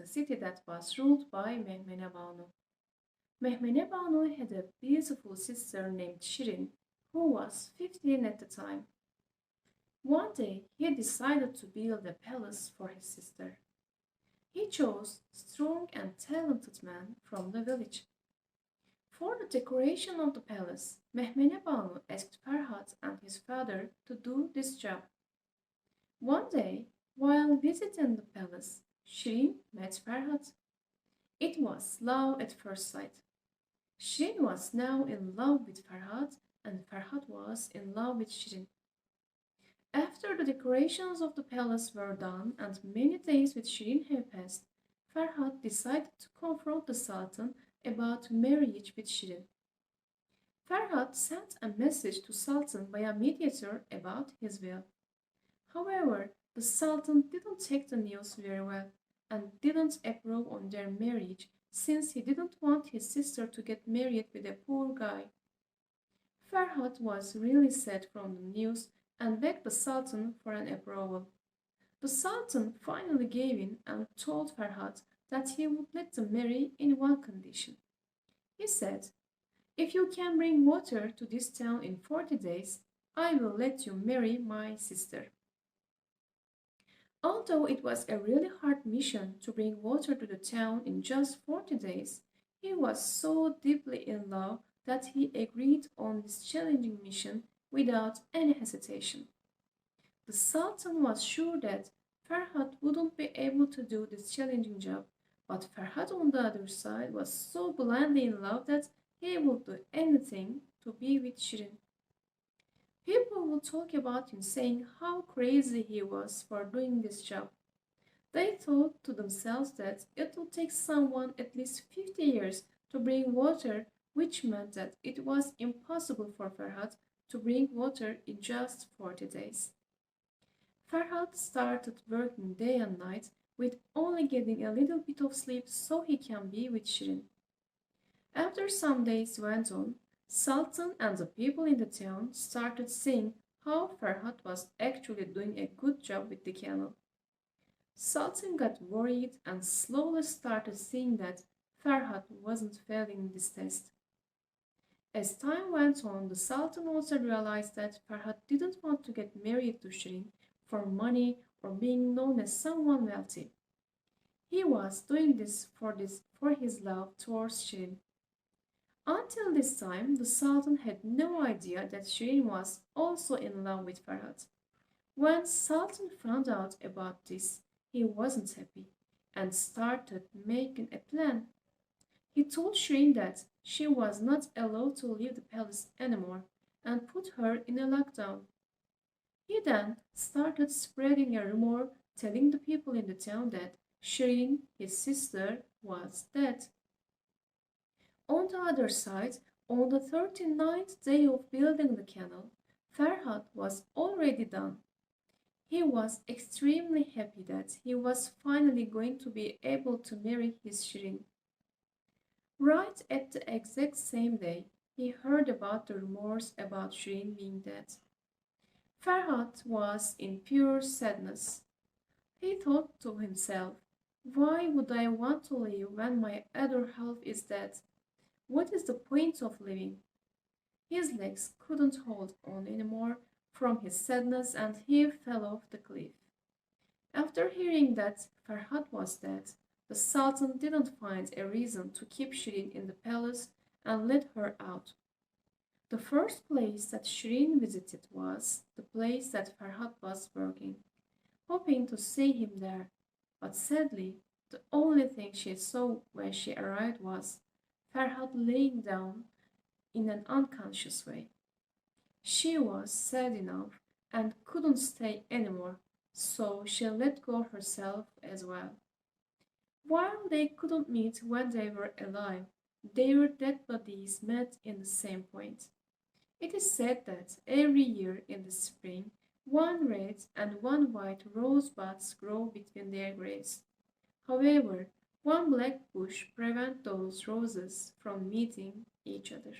city that was ruled by Mehmene Banu. Mehmene Banu had a beautiful sister named Shirin, who was 15 at the time. One day he decided to build a palace for his sister. He chose strong and talented men from the village. For the decoration of the palace, Mehmene Banu asked Farhat and his father to do this job. One day, while visiting the palace, Shirin met Farhat. It was love at first sight. Shirin was now in love with Farhat, and Farhat was in love with Shirin. After the decorations of the palace were done and many days with Shirin had passed, Farhat decided to confront the Sultan about marriage with Shirin. Farhat sent a message to Sultan by a mediator about his will. However, the Sultan didn't take the news very well and didn't approve on their marriage since he didn't want his sister to get married with a poor guy. Farhat was really sad from the news and begged the Sultan for an approval. The Sultan finally gave in and told Farhat that he would let them marry in one condition. He said, "If you can bring water to this town in 40 days, I will let you marry my sister." Although it was a really hard mission to bring water to the town in just 40 days, he was so deeply in love that he agreed on this challenging mission without any hesitation. The Sultan was sure that Farhat wouldn't be able to do this challenging job, but Farhat on the other side was so blindly in love that he would do anything to be with Shirin. People would talk about him saying how crazy he was for doing this job. They thought to themselves that it would take someone at least 50 years to bring water, which meant that it was impossible for Farhat to bring water in just 40 days. Farhat started working day and night with only getting a little bit of sleep so he can be with Shirin. After some days went on, Sultan and the people in the town started seeing how Farhat was actually doing a good job with the camel. Sultan got worried and slowly started seeing that Farhat wasn't failing this test. As time went on, the Sultan also realized that Farhat didn't want to get married to Shirin for money or being known as someone wealthy. He was doing this for his love towards Shirin. Until this time, the Sultan had no idea that Shirin was also in love with Farhat. When Sultan found out about this, he wasn't happy and started making a plan. He told Shirin that she was not allowed to leave the palace anymore and put her in a lockdown. He then started spreading a rumor telling the people in the town that Shirin, his sister, was dead. On the other side, on the 39th day of building the canal, Farhat was already done. He was extremely happy that he was finally going to be able to marry his Shirin. Right at the exact same day, he heard about the rumors about Shirin being dead. Farhat was in pure sadness. He thought to himself, "Why would I want to live when my other half is dead? What is the point of living?" His legs couldn't hold on anymore from his sadness and he fell off the cliff. After hearing that Farhat was dead, the Sultan didn't find a reason to keep Shirin in the palace and let her out. The first place that Shirin visited was the place that Farhat was working, hoping to see him there. But sadly, the only thing she saw when she arrived was Farhat laying down in an unconscious way. She was sad enough and couldn't stay anymore, so she let go herself as well. While they couldn't meet when they were alive, their dead bodies met in the same point. It is said that every year in the spring, one red and one white rosebuds grow between their graves. However, one black bush prevents those roses from meeting each other.